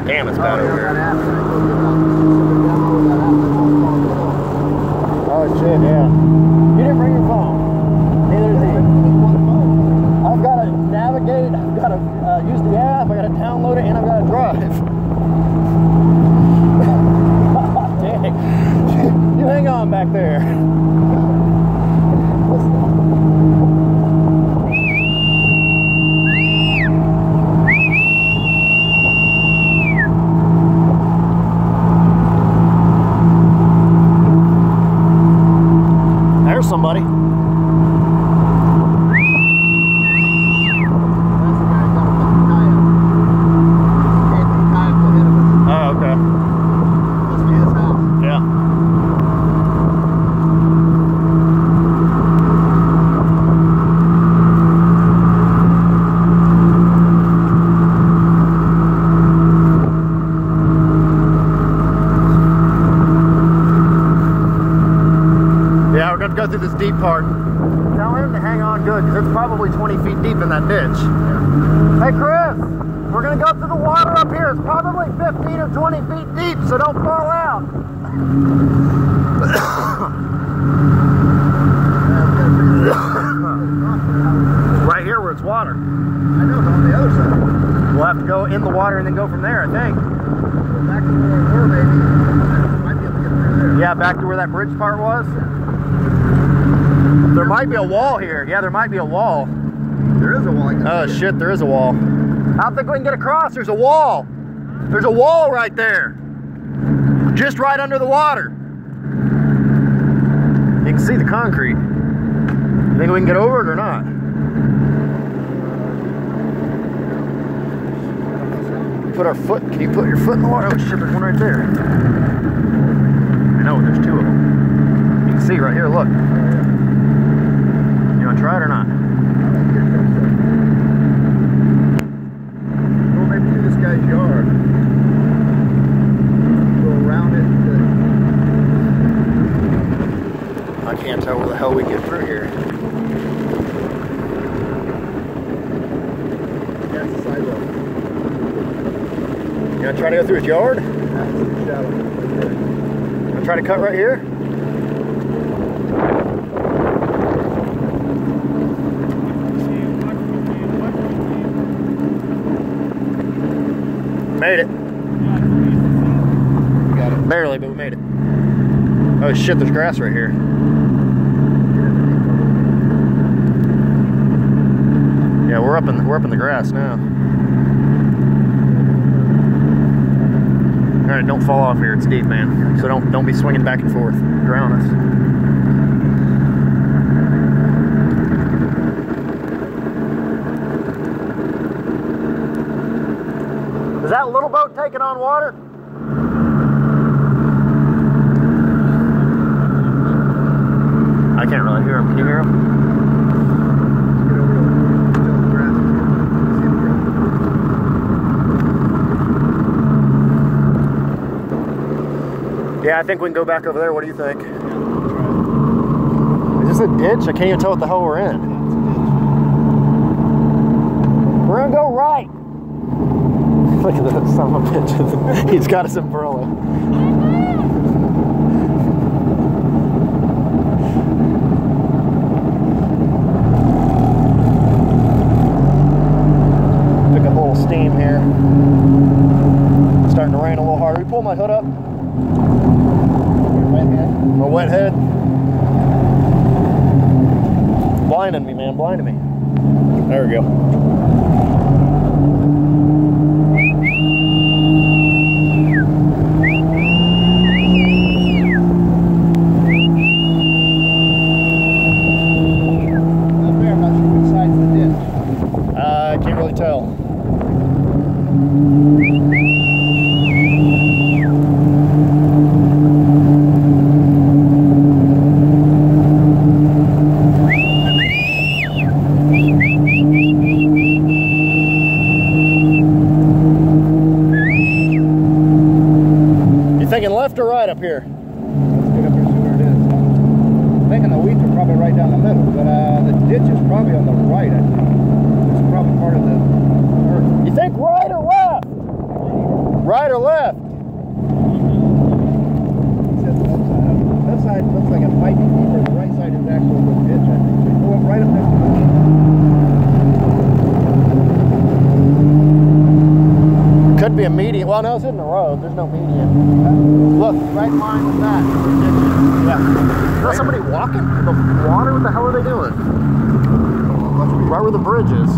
Damn, it's bad over here. Oh shit, yeah. You didn't bring your phone. Neither did he. I've got to navigate, I've got to use the app, I got to download it, and I've got to drive. Dang. You hang on back there. There's somebody. Go through this deep part. Tell him to hang on good, because it's probably 20 feet deep in that ditch. Yeah. Hey Chris, we're gonna go through the water up here. It's probably 15 or 20 feet deep, so don't fall out. Right here where it's water. I know, but on the other side. We'll have to go in the water and then go from there, I think. Go back to where we were, maybe. Might be able to get through there. Yeah, back to where that bridge part was. There might be a wall here. Yeah, there might be a wall. There is a wall. Oh shit, there is a wall. I don't think we can get across. There's a wall. There's a wall right there. Just right under the water. You can see the concrete. You think we can get over it or not? Put our foot. Can you put your foot in the water? Oh shit, there's one right there. I know, there's two of them. You can see right here, look. Try it or not? Well, maybe through this guy's yard. Go around it. I can't tell where the hell we get through here. That's the sidewalk. You gonna try to go through his yard? That's the shadow. You gonna try to cut right here? Made it. Got it. Barely, but we made it. Oh shit, there's grass right here. Yeah, we're up in the grass now. All right, don't fall off here. It's deep, man. So don't be swinging back and forth. Drown us. Is that little boat taking on water? I can't really hear him. Can you hear him? Yeah, I think we can go back over there. What do you think? Is this a ditch? I can't even tell what the hell we're in. We're gonna go right. Look at that son of a bitch. He's got his umbrella. Took a little steam here. It's starting to rain a little harder. We pull my hood up. Wet head. My wet head. Blinding me, man. Blinding me. There we go. Left or right up here? Let's get up here and see where it is. I'm thinking the weeds are probably right down the middle, but the ditch is probably on the right, I think. It's probably part of the earth. You think right or left? Right or left? He said left side. Left side looks like it might be deeper. The right side is actually a good ditch, I think. So go up right up next to the Could be a median. Well, no, it's in the road. There's no median. Look, right in line with that. Yeah. Is that somebody walking in the water? What the hell are they doing? Right where the bridge is.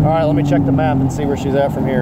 All right, let me check the map and see where she's at from here.